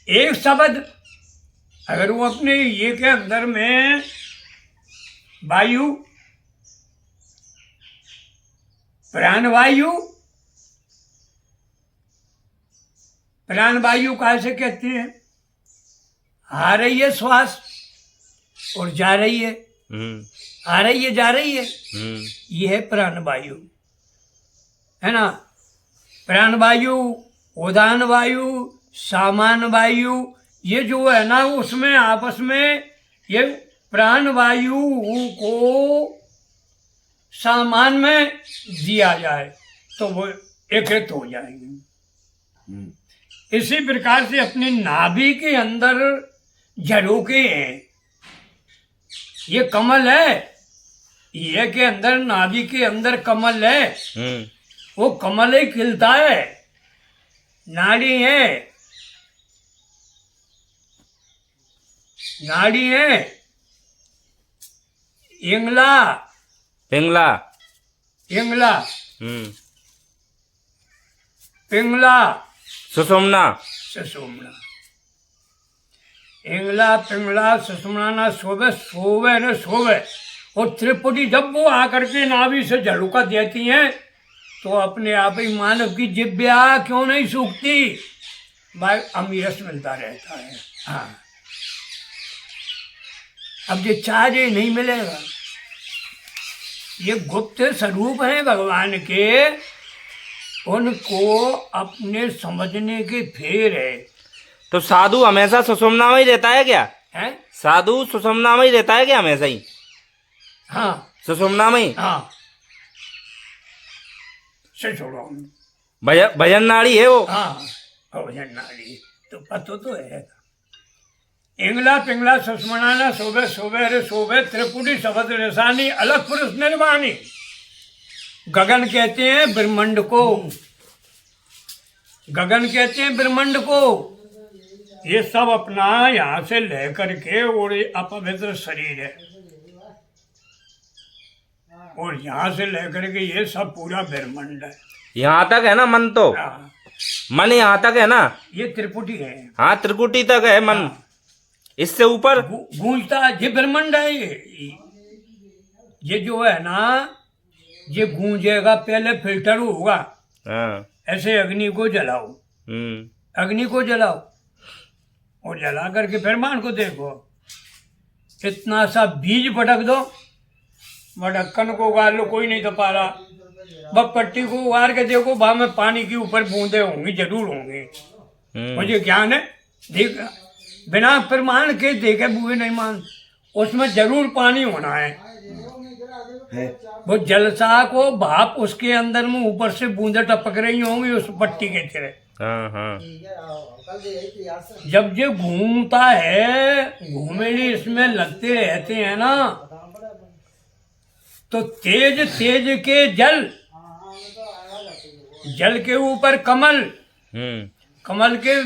एक शब्द अगर वो अपने ये के अंदर में वायु, प्राणवायु, प्राणवायु कैसे कहते हैं? आ रही है श्वास और जा रही है, आ रही है जा रही है, ये है प्राणवायु, है ना। प्राणवायु, उदान वायु, सामान वायु, ये जो है ना उसमें आपस में ये प्राणवायु को सामान में दिया जाए तो वो एकत्रित हो जाएंगे। इसी प्रकार से अपनी नाभि के अंदर झरोके हैं, ये कमल है, ये के अंदर नाभि के अंदर कमल है, वो कमल ही खिलता है। नाड़ी है, नाड़ी है, इंगला, पिंगला, इंगला, पिंगला, सुषुम्ना, सुषुम्ना, इंगला, पिंगला, सुषुम्ना ना सोवे, सोवे न सोवे। और त्रिपुटी जब वो आकर के नाभि से झरोका देती हैं तो अपने आप ही मानव की जिब्या क्यों नहीं सूखती, भाई अमीरस मिलता रहता है। हाँ, अब ये चाहे नहीं मिलेगा, ये गुप्त स्वरूप है भगवान के, उनको अपने समझने के फेर है। तो साधु हमेशा सुषुम्ना में ही रहता है क्या? है साधु सुषुम्ना में ही रहता है क्या हमेशा ही? हाँ, सुषुम्ना में ही। हाँ, से छोड़ो, भजन नाड़ी है वो। हाँ, भजन नाड़ी तो पतो तो है। इंगला, पिंगला, सुषुम्ना शोभे, शोभे रे शोभे, त्रिपुटी शब्द निशानी, अलग पुरुष निर्वाणी। गगन कहते हैं ब्रह्मांड को, गगन कहते हैं ब्रह्मांड को। ये सब अपना यहाँ से लेकर के, और ये अपवित्र शरीर है, और यहाँ से लेकर के ये सब पूरा ब्रह्मांड है। यहाँ तक है ना मन? तो हाँ, मन यहाँ तक है ना? ये त्रिपुटी है। हाँ, त्रिकुटी तक है मन। हाँ, इससे ऊपर गूंजता है, ये ब्रह्मांड है। ये जो है ना, ये गूंजेगा, पहले फिल्टर होगा। हाँ। ऐसे अग्नि को जलाओ, अग्नि को जलाओ, और जला करके फिर मान को देखो, इतना सा बीज पटक दो, ढक्कन को उगाड़ लो, कोई नहीं तो पा रहा। बस पट्टी को उगाड़ के देखो, वहां में पानी की ऊपर बूंदे होंगी, जरूर होंगी। मुझे ज्ञान है, देख बिना प्रमाण के देखे बुए नहीं मान, उसमें जरूर पानी होना है। वो जलसा को भाप उसके अंदर में ऊपर से बूंदे टपक रही होंगी उस पट्टी के तरह। हाँ, हाँ। जब ये घूमता है, घूमेली इसमें लगते रहते हैं ना, तो तेज तेज के जल, जल के ऊपर कमल, कमल के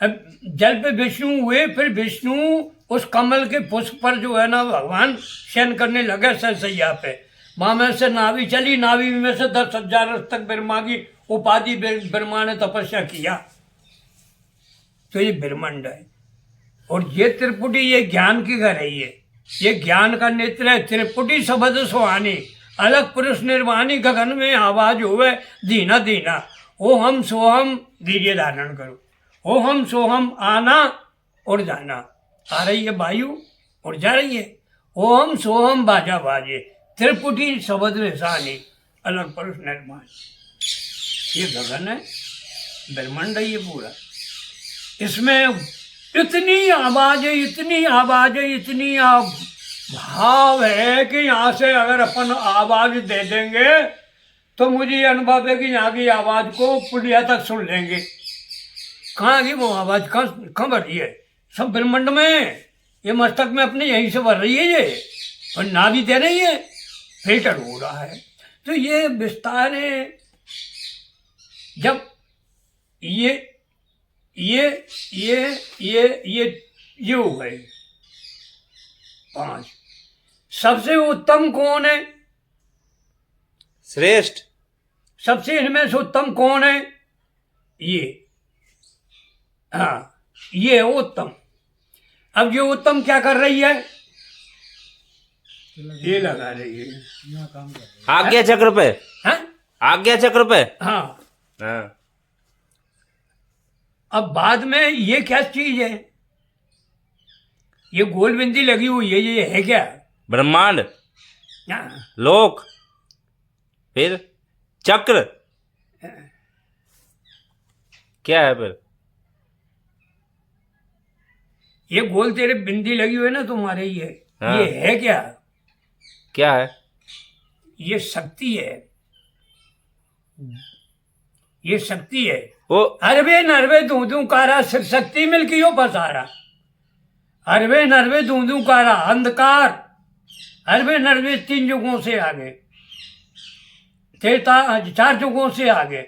जल पे विष्णु हुए, फिर विष्णु उस कमल के पुष्प पर जो है ना भगवान शयन करने लगे सरसैया पे। वहां में से नाभि चली, नाभि में से 10,000 वर्ष तक ब्रह्मा की उपाधि ब्रह्मा ने तपस्या किया। तो ये ब्रह्मांड है, और ये त्रिपुटी, ये ज्ञान की घर है, ये ज्ञान का नेत्र है। त्रिपुटी शब्द सुहानी, अलग पुरुष निर्वाणी, गगन में आवाज हुए धीना धीना, ओ हम सोहम, धीरे धारण करो, ओ हम सोहम, आना और जाना। आ रही है वायु और जा रही है, ओ हम सोहम, बाजा बाजे, त्रिपुटी शब्द निशानी, अलग पुरुष निर्वाणी। ये गगन है, ब्रह्मांड है ये पूरा। इसमें इतनी आवाज है, इतनी आवाज है, इतनी भाव है कि यहाँ से अगर अपन आवाज दे देंगे तो मुझे ये अनुभव है कि यहाँ की आवाज को पुलिया तक सुन लेंगे। कहाँ की वो आवाज, कहाँ भर रही है? सब ब्रह्मांड में, ये मस्तक में अपने यहीं से भर रही है ये, और नाभि दे रही है, फिल्टर हो रहा है। तो ये विस्तार है। जब ये हो गए 5। सबसे उत्तम कौन है? श्रेष्ठ, सबसे इनमें से उत्तम कौन है? ये, हाँ, ये है उत्तम। अब ये उत्तम क्या कर रही है? ये लगा रही है आज्ञा चक्र पे, हाँ? आज्ञा चक्र पे। हाँ। हाँ अब बाद में ये क्या चीज है? ये गोल बिंदी लगी हुई है, ये है क्या? ब्रह्मांड, हाँ। लोक, फिर चक्र क्या है फिर? ये गोल तेरे बिंदी लगी हुई है ना तुम्हारे, हाँ। ये है क्या? क्या है? ये शक्ति है, ये शक्ति है। वो अरबे नरबे दूं कारा शिव शक्ति मिलकी हो पसारा। अरबे नरबे दूं कारा अंधकार, अरबे नरबे 3 युगों से आगे, त्रेता 4 युगों से आगे,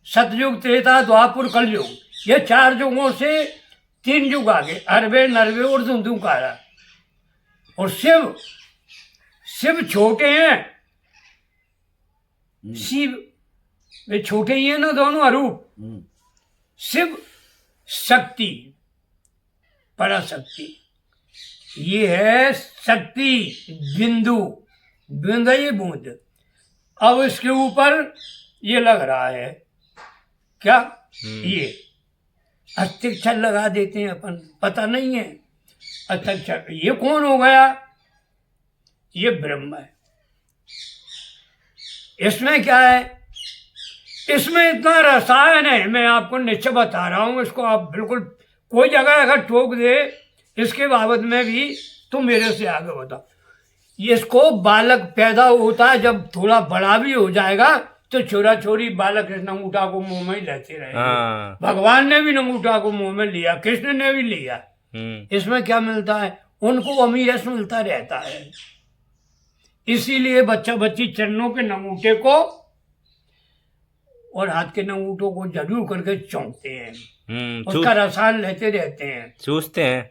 सतयुग त्रेता द्वापुर कलयुग, ये 4 युगों से 3 युग आगे, अरबे नरबे और दूं कारा। और शिव, शिव छोटे हैं, शिव वे छोटे ही हैं ना दोनों अरूप। शिव शक्ति, पराशक्ति, ये है शक्ति बिंदु, बिंदु ये बूंद। अब इसके ऊपर ये लग रहा है क्या? ये अस्तिक्षर लगा देते हैं अपन, पता नहीं है अस्तिक्षर। ये कौन हो गया? ये ब्रह्म है। इसमें क्या है? इसमें इतना रसायन है, मैं आपको निश्चय बता रहा हूं। इसको आप बिल्कुल कोई जगह अगर टोक दे इसके बाबत में भी तो मेरे से आगे बता। इसको बालक पैदा होता है, जब थोड़ा बड़ा भी हो जाएगा तो छोरा छोरी बालक इस नंगूठा को मुंह में ही लेते रहे। हाँ। भगवान ने भी नंगूठा को मुंह में लिया, कृष्ण ने भी लिया। इसमें क्या मिलता है? उनको अमीरस मिलता रहता है। इसीलिए बच्चा बच्ची चरणों के नंगूठे को और हाथ के नंगूठों को जरूर करके चौंकते हैं, उसका रसायन लेते रहते हैं, चूसते हैं।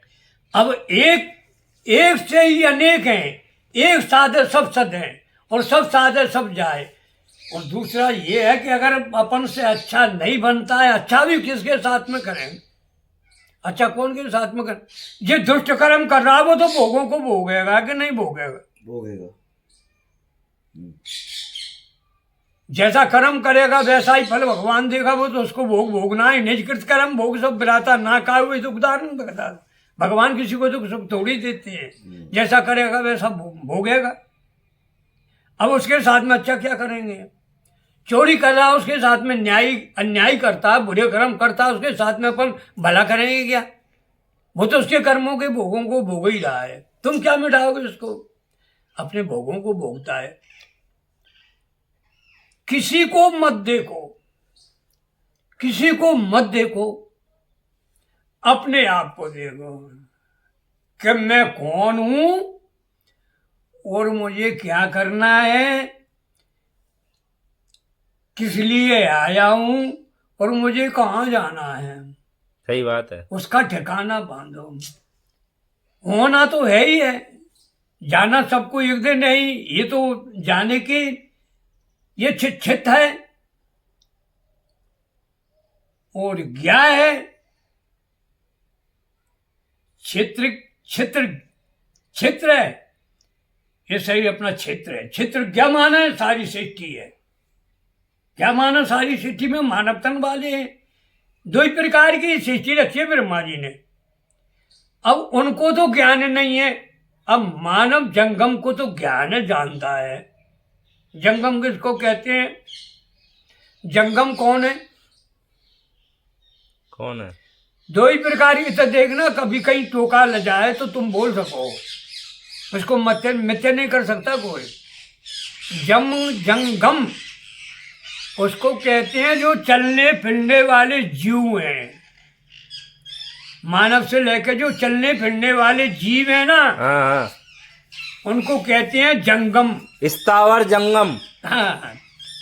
अब एक से ही अनेक हैं, एक साथ है सब सद हैं, और सब साथ है सब जाए। और दूसरा ये है कि अगर अपन से अच्छा नहीं बनता है, अच्छा भी किसके साथ में करें? अच्छा कौन के साथ में करें? जो दुष्ट कर्म कर रहा है वो तो भोगों को भोगेगा कि नहीं भोगेगा? भोगेगा। जैसा कर्म करेगा वैसा ही फल भगवान देगा, वो तो उसको भोगना है। निजकृत कर्म भोग सब बिराता, ना का हुए दुखदार नहीं बता। भगवान किसी को दुख सुख थोड़ी देते हैं, जैसा करेगा वैसा भोगेगा। अब उसके साथ में अच्छा क्या करेंगे? चोरी कर रहा है उसके साथ में अन्याय करता है, बुरे कर्म करता है, उसके साथ में अपन भला करेंगे क्या? वो तो उसके कर्मों के भोगों को भोग ही रहा है। तुम क्या मिटाओगे उसको? अपने भोगों को भोगता है। किसी को मत देखो, किसी को मत देखो, अपने आप को देखो कि मैं कौन हूं और मुझे क्या करना है, किस लिए आया हूं और मुझे कहाँ जाना है। सही बात है। उसका ठिकाना बांधो। होना तो है ही है, जाना सबको एक दिन नहीं, ये तो जाने की ये छित है। और क्या है? क्षेत्र क्षेत्र क्षेत्र है, ये सही अपना क्षेत्र है। क्षेत्र क्या माना है? सारी सृष्टि है। क्या माना? सारी सृष्टि में मानव तन वाले हैं। 2 ही प्रकार की सृष्टि रखी है ब्रह्मा जी ने। अब उनको तो ज्ञान नहीं है। अब मानव जंगम को तो ज्ञान जानता है। जंगम किसको कहते हैं? जंगम कौन है? कौन है? 2 ही प्रकार की। तो देखना कभी कहीं टोका ल जाए तो तुम बोल सको, उसको मिथ्या नहीं कर सकता कोई। जंगम उसको कहते हैं जो चलने फिरने वाले जीव हैं। मानव से लेकर जो चलने फिरने वाले जीव हैं ना, हाँ, उनको कहते हैं जंगम। स्थावर जंगम। हाँ,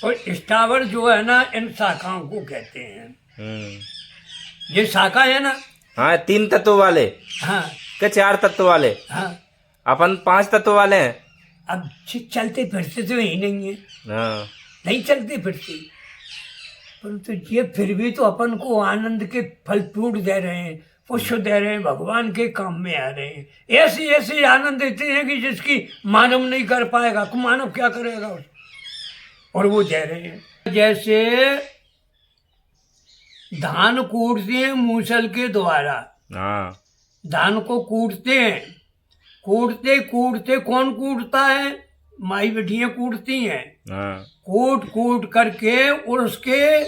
और स्थावर जो है ना, इन शाखाओं को कहते हैं। ये शाखा है ना, हाँ, 3 तत्व वाले हाँ के 4 तत्व वाले। हाँ। अपन 5 तत्व वाले हैं। अब चलते फिरते तो यही नहीं है, हाँ। नहीं चलते फिरते। परंतु ये फिर भी तो अपन को आनंद के फल फ्रूट दे रहे हैं, पुष्प दे रहे हैं, भगवान के काम में आ रहे हैं। ऐसे ऐसे आनंद देते हैं कि जिसकी मानव नहीं कर पाएगा, तो मानव क्या करेगा उस, और वो दे रहे हैं। जैसे धान कूटते हैं मूसल के द्वारा, हाँ धान को कूटते हैं, कूटते कूटते कौन कूटता है? माई बेटियां कूटती हैं। हाँ कूट कूट करके और उसके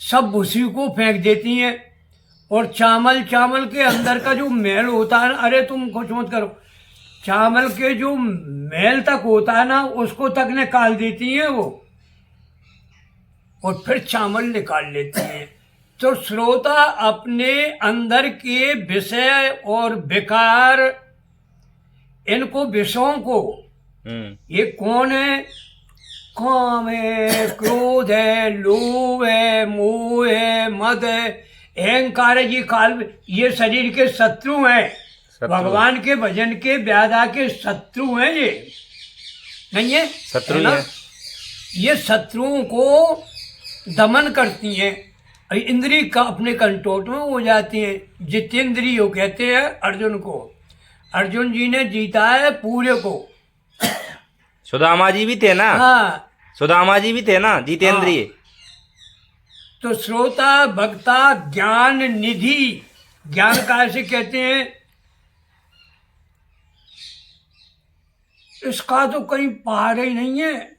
सब भूसी को फेंक देती हैं, और चावल के अंदर का जो मैल होता है ना, अरे तुम कुछ मत करो, चावल के जो मैल तक होता है ना, उसको तक निकाल देती हैं वो, और फिर चावल निकाल लेती हैं। तो श्रोता अपने अंदर के विषय और विकार, इनको विषयों को, ये कौन है? काम है, क्रोध है, लोभ है, मोह है, मद है, अहंकार है, ये काल, ये शरीर के शत्रु हैं, भगवान के भजन के व्याधा के शत्रु हैं। ये नहीं है शत्रु है ना? है। ये शत्रुओं को दमन करती हैं, इंद्रिय का अपने कंट्रोल में हो जाती हैं। जितेंद्रिय कहते हैं अर्जुन को, अर्जुन जी ने जीता है पूरे को। सुदामा जी भी थे ना? हाँ, सुदामा जी भी थे ना, जितेंद्रिय। तो श्रोता भक्ता ज्ञान निधि, ज्ञान कैसे कहते हैं? इसका तो कहीं पार ही नहीं है।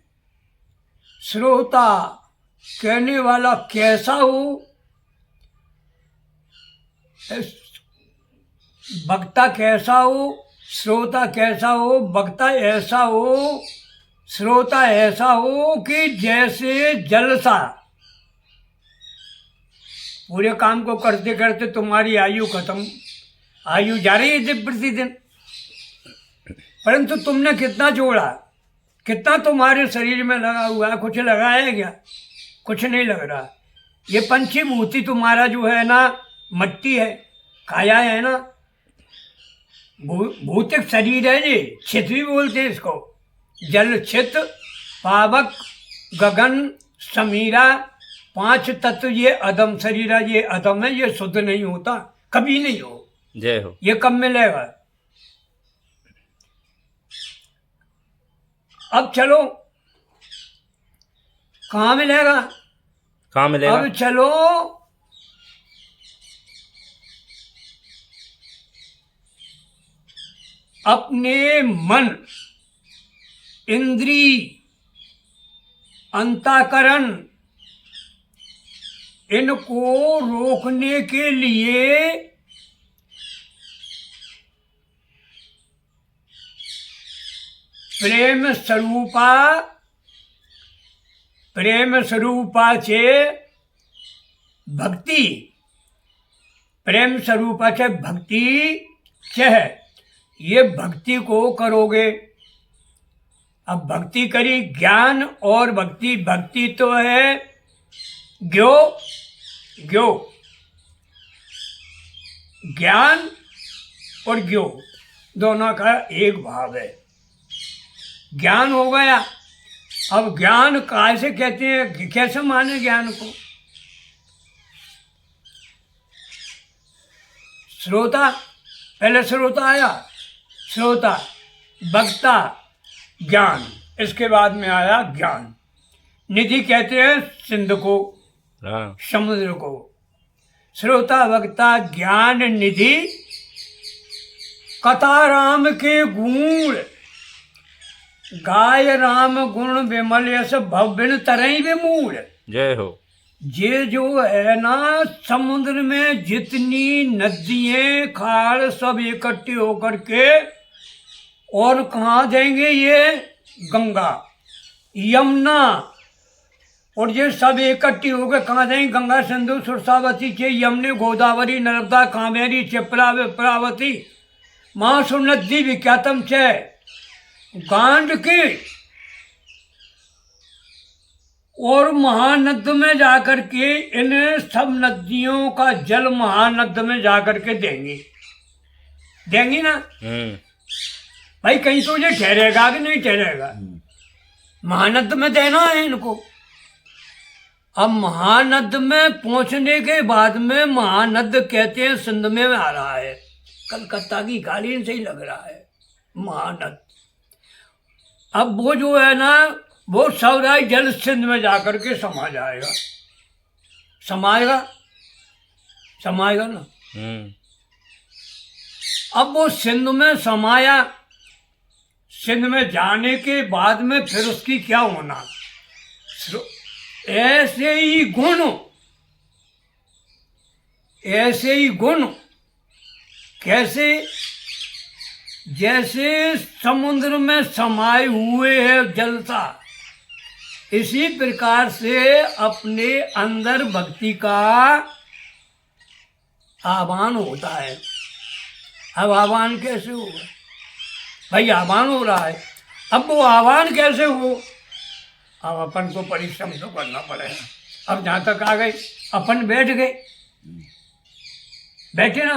श्रोता कहने वाला कैसा हो, वक्ता कैसा हो, श्रोता कैसा हो, वक्ता ऐसा हो, श्रोता ऐसा हो कि जैसे जल सा। पूरे काम को करते करते तुम्हारी आयु खत्म, आयु जा रही है दिन प्रतिदिन, परंतु तुमने कितना जोड़ा, कितना तुम्हारे शरीर में लगा हुआ है? कुछ लगाया है क्या? कुछ नहीं लग रहा। ये पंचभूति तुम्हारा जो है ना, मट्टी है, काया है ना, भौतिक शरीर है ये, छित भी बोलते हैं इसको। जल छित, पावक, गगन, समीरा, 5 तत्व, ये अदम शरीर है, ये अदम है, ये शुद्ध नहीं होता, कभी नहीं हो। जय हो। ये कब मिलेगा? अब चलो, कहाँ मिलेगा? कहाँ मिलेगा? अब चलो अपने मन, इंद्री, अंतःकरण, इनको रोकने के लिए प्रेम स्वरूपाचे भक्ति, प्रेम स्वरूपाचे भक्ति है। ये भक्ति को करोगे। अब भक्ति करी, ज्ञान और भक्ति, भक्ति तो है ज्ञो, ज्ञान और ज्ञो दोनों का एक भाव है। ज्ञान हो गया। अब ज्ञान कैसे कहते हैं, कैसे माने ज्ञान को? श्रोता, पहले श्रोता आया, श्रोता, वक्ता, ज्ञान, इसके बाद में आया ज्ञान। निधि कहते हैं सिंधु को, समुद्र को। श्रोता वक्ता ज्ञान निधि, कथा राम के गुण, गाय राम गुण विमल यश भविन तरई विमूढ़। जय हो। ये जो है ना, समुद्र में जितनी नदियाँ खाल सब इकट्ठी होकर के, और कहाँ जाएंगे? ये गंगा, यमुना, और ये सब इकट्ठी होकर कहाँ जाएंगे? गंगा, सिंधु, सुरसावती चे, यमुने, गोदावरी, नर्मदा, कावेरी, चिपरा, विप्रावती, महासु नदी विख्यातम चे, गांडकी, और महानद में जाकर के इन सब नदियों का जल महानद में जाकर के देंगी ना। भाई कहीं तो ये ठहरेगा कि नहीं ठहरेगा? महानद में देना है इनको। अब महानद में पहुंचने के बाद में महानद कहते हैं सिंध में आ रहा है, कलकत्ता की कालीन से ही लग रहा है महानद। अब वो जो है ना वो सौराई जल सिंध में जाकर के समा जाएगा, समाएगा ना। अब वो सिंध में समाया, सिंध में जाने के बाद में फिर उसकी क्या होना, ऐसे ही गुण कैसे, जैसे समुद्र में समाये हुए है जलता, इसी प्रकार से अपने अंदर भक्ति का आह्वान होता है। अब आह्वान कैसे होगा भाई, आह्वान हो रहा है, अब वो आह्वान कैसे हो, अब अपन को परिश्रम तो करना पड़ेगा। अब जहाँ तक आ गए अपन बैठ गए, बैठे ना,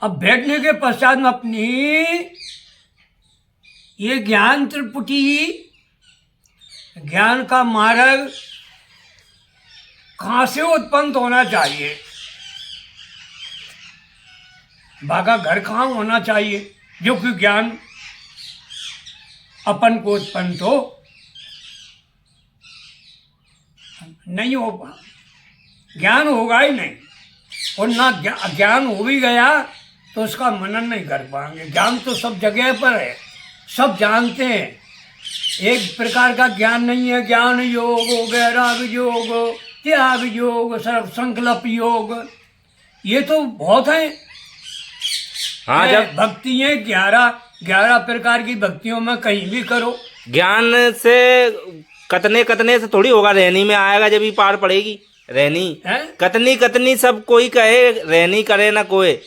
अब बैठने के पश्चात में अपनी ये ज्ञान त्रिपुटी, ज्ञान का मार्ग कहाँ से उत्पन्न होना चाहिए, भागा घर कहाँ होना चाहिए, जो कि ज्ञान अपन को उत्पन्न तो नहीं होगा, ज्ञान होगा ही नहीं, और ना ज्ञान हो भी गया तो उसका मनन नहीं कर पाएंगे। ज्ञान तो सब जगह पर है, सब जानते हैं, एक प्रकार का ज्ञान नहीं है। ज्ञान योग, वैराग योग, त्याग योग, सर्व संकल्प योग, ये तो बहुत है। हाँ, जब भक्ति है 11 प्रकार की भक्तियों में कहीं भी करो। ज्ञान से कतने से थोड़ी होगा, रहनी में आएगा जब ही पार पड़ेगी। रहनी कतनी सब कोई कहे, रहनी करे ना कोई।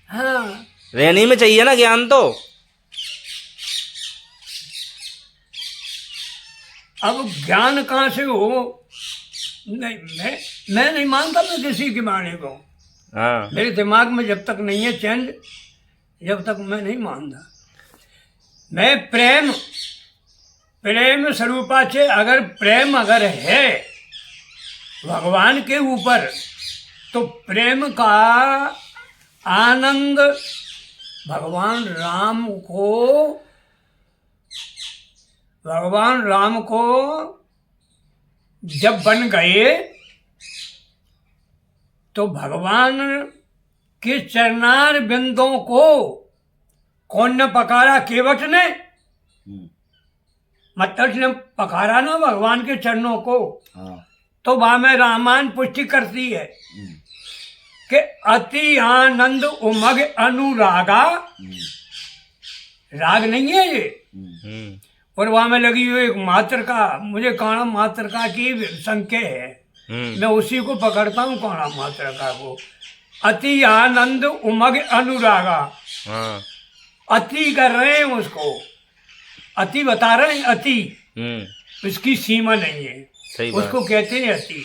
हाँ, रहनी में चाहिए ना ज्ञान तो। अब ज्ञान कहाँ से हो, नहीं मैं नहीं मानता मैं किसी की माने को। हाँ, मेरे दिमाग में जब तक नहीं है चेंज, जब तक मैं नहीं मानता। मैं प्रेम स्वरूपाचे, अगर प्रेम अगर है भगवान के ऊपर, तो प्रेम का आनंद भगवान राम को जब बन गए तो भगवान के चरणार बिंदों को कौन ने पकारा, केवट ने, मतलब ने पकारा ना भगवान के चरणों को। तो वहां में रामायण पुष्टि करती है कि अति आनंद उमग अनुरागा, राग नहीं है ये, और वहां में लगी हुई एक मात्र का, मुझे काणा मात्र का की संख्या है, मैं उसी को पकड़ता हूँ काणा मात्र का को। अति आनंद उमग अनुरागा, अति कर रहे हैं उसको, अति बता रहे हैं, अति उसकी सीमा नहीं है, उसको कहते हैं अति।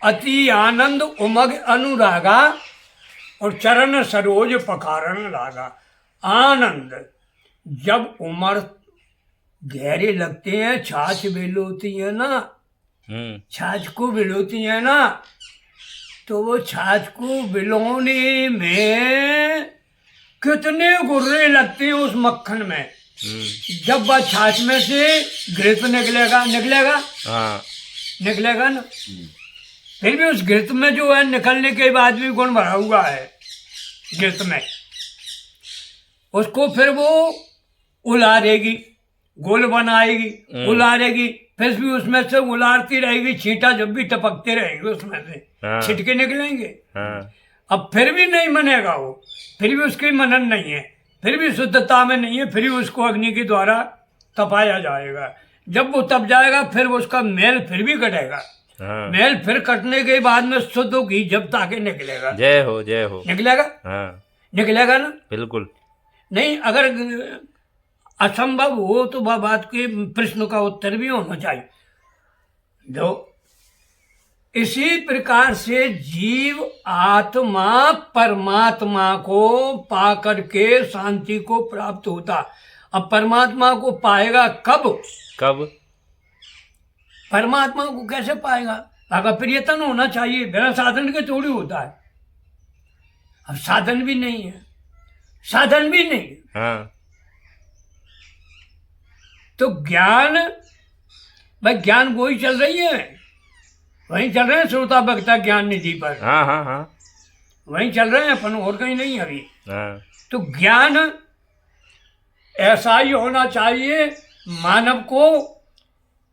अति आनंद उमग अनुरागा और चरण सरोज पखारण लागा। आनंद जब उमर गहरे लगते हैं, छाछ बिलोती है ना, छाछ को बिलोती है ना, तो वो छाछ को बिलोने में कितने गुर्रे लगते हैं उस मक्खन में। जब वह छाछ में से घृत निकलेगा ना, फिर भी उस घृत में जो है निकलने के बाद भी गुण भरा हुआ है घृत में, उसको फिर वो उलारेगी, गोल बनाएगी, उलारेगी, फिर भी उसमें से उलारती रहेगी, छींटा जब भी टपकते रहेंगे उसमें से छिटके निकलेंगे। अब फिर भी नहीं मनेगा वो, फिर भी उसकी मनन नहीं है, फिर भी शुद्धता में नहीं है, फिर भी उसको अग्नि के द्वारा तपाया जाएगा। जब वो तप जाएगा फिर उसका मैल फिर भी कटेगा। मैल फिर कटने के बाद में शुद्ध घी जब ताके निकलेगा। जय हो निकलेगा। निकलेगा ना, बिल्कुल नहीं। अगर असंभव हो तो वह बात के प्रश्न का उत्तर भी होना चाहिए। दो इसी प्रकार से जीव आत्मा परमात्मा को पा करके शांति को प्राप्त होता। अब परमात्मा को पाएगा कब? परमात्मा को कैसे पाएगा? अगर प्रयत्न होना चाहिए, बिना साधन के थोड़ी होता है। अब साधन भी नहीं है, साधन भी नहीं है। हाँ तो ज्ञान, भाई ज्ञान वही चल रही है, वहीं चल रहे हैं श्रोता भक्ता ज्ञान निधि पर। हाँ हाँ हाँ वहीं चल रहे हैं अपन, और कहीं नहीं अभी। हाँ तो ज्ञान ऐसा ही होना चाहिए मानव को,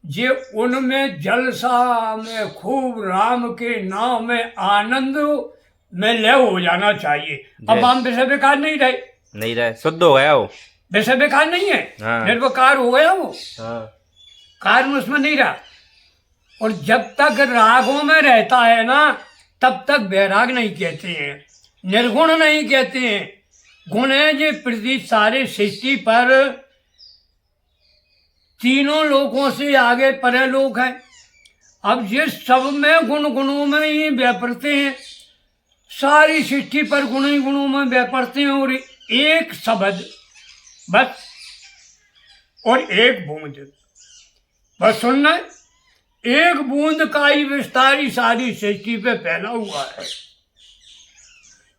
जे उनमें जलसा में खूब राम के नाम में आनंद में लय हो जाना चाहिए। अब हम विषय बेकार नहीं रहे, शुद्ध हो गया वो, विषय बेकार नहीं है। हाँ। निर्विकार हो गया वो, हाँ कार्य उसमें नहीं रहा। और जब तक रागों में रहता है ना, तब तक वैराग नहीं कहते हैं, निर्गुण नहीं कहते हैं। गुण है जो पृथ्वी सारे सृष्टि पर तीनों लोकों से आगे परे लोक है। अब ये सब में गुणों में ही व्यापरते हैं, सारी सृष्टि पर गुण ही गुणों में व्यापरते हैं। और एक शब्द बस, और एक बूंद बस सुनना, एक बूंद का ही विस्तार ही सारी सृष्टि पे फैला हुआ है।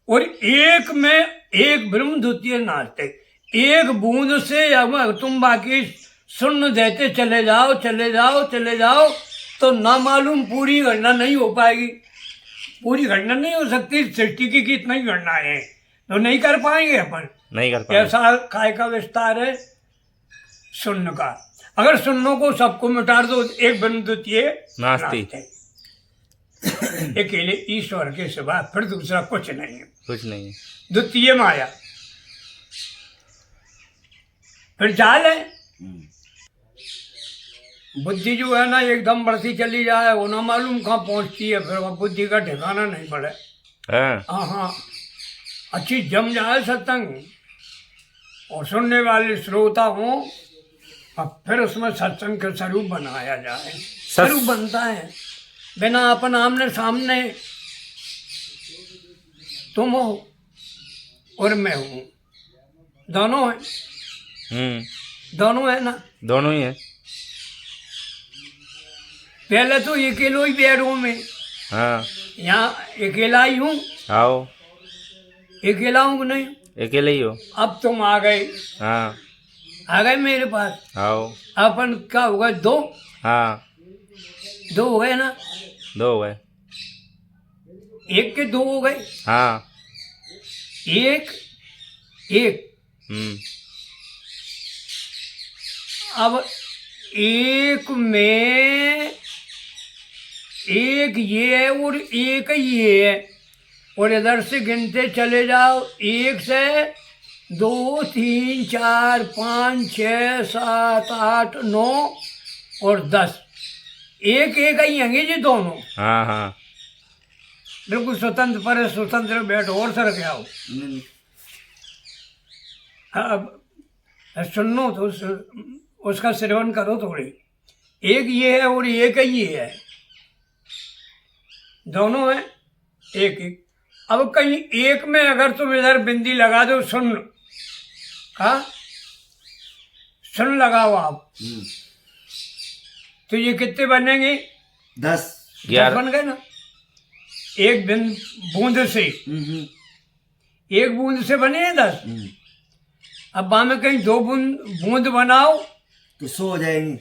और एक में एक ब्रह्म द्वितीय नास्तिक, एक बूंद से अगर तुम बाकी सुन देते चले जाओ चले जाओ चले जाओ, तो ना मालूम पूरी गणना नहीं हो पाएगी। पूरी गणना नहीं हो सकती सृष्टि की कितनी गणना है, तो नहीं कर पाएंगे अपन, नहीं कर पाएंगे। कैसा काय का विस्तार है शून्य का। अगर शून्यों को सबको मिटा दो, एक ब्रह्म द्वितीय नास्तिक, अकेले ईश्वर के सिवा फिर दूसरा कुछ नहीं है, कुछ नहीं है। द्वितीय माया, फिर जाल है। बुद्धि जो है ना एकदम बढ़ती चली जाए, वो ना मालूम कहाँ पहुंचती है, फिर वह बुद्धि का ठिकाना नहीं पड़े। हाँ हाँ, अच्छी जम जाए सत्संग और सुनने वाले श्रोता हों, अब फिर उसमें सत्संग का स्वरूप बनाया जाए। स्वरूप बनता है बिना अपन आमने सामने, तुम हो और मैं हूँ, दोनों है। दोनों है ना, दोनों ही है। पहले तो अकेलो ही बैठूं में, हाँ यहाँ अकेला ही हूँ। आओ, अकेला हूँ कि नहीं? अकेले ही हो। अब तुम आ गए, हाँ आ गए मेरे पास। आओ, अपन क्या हो गए? दो, हाँ दो हो गए ना, दो हो गए। एक के दो हो गए। हाँ एक एक अब एक में एक ये है और एक ये है, और इधर से गिनते चले जाओ, एक से 2 3 4 5 6 7 8 9 और 10, एक एक ही होंगे जी दोनों। हाँ हाँ बिल्कुल स्वतंत्र पर स्वतंत्र बैठो और सर क्या हो। अब सुनो तो उसका सेवन करो थोड़ी। एक ये है और एक ही है, दोनों है एक एक। अब कहीं एक में अगर तुम इधर बिंदी लगा दो, सुन का सुन लगाओ आप, तो ये कितने बनेंगे? 10 बन गए ना। एक बूंद से, एक बूंद से बने हैं 10। अब बाद में कहीं 2 बूंद बनाओ तो 100 हो जाएंगे।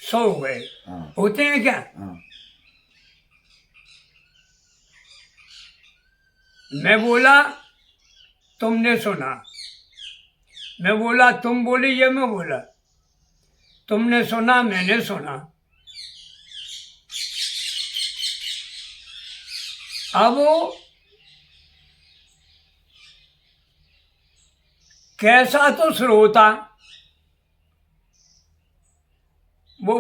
100 हो गए। हाँ। होते हैं क्या? हाँ। मैं बोला तुमने सुना, मैं बोला तुम बोली, ये मैं बोला, तुमने सुना मैंने सुना। अब कैसा तो श्रोता वो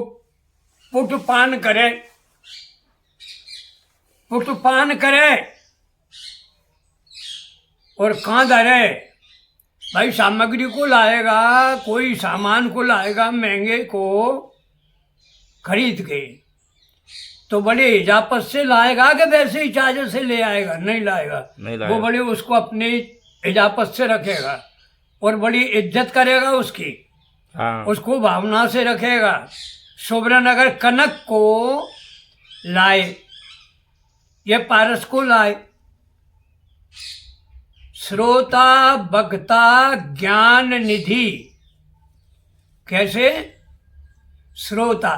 पुटपान करे, पुटपान करे और कहाँ धरे? भाई सामग्री को लाएगा, कोई सामान को लाएगा महंगे को खरीद के, तो बड़े इजाफत से लाएगा कि वैसे ही चार्ज से ले आएगा? नहीं लाएगा, नहीं लाएगा। वो बड़े उसको अपनी इजाफत से रखेगा और बड़ी इज्जत करेगा उसकी। हाँ उसको भावना से रखेगा, सुब्रनगर कनक को लाए, ये पारस को लाए। श्रोता वक्ता ज्ञान निधि, कैसे? श्रोता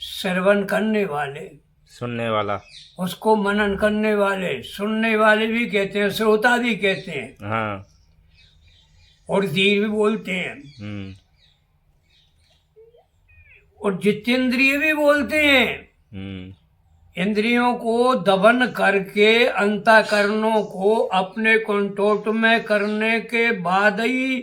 श्रवण करने वाले, सुनने वाला। उसको मनन करने वाले, सुनने वाले भी कहते हैं, श्रोता भी कहते हैं, हाँ। और धीर भी बोलते हैं, और जितेंद्रिय भी बोलते हैं। इंद्रियों को दमन करके अंतःकरणों को अपने कंट्रोल में करने के बाद ही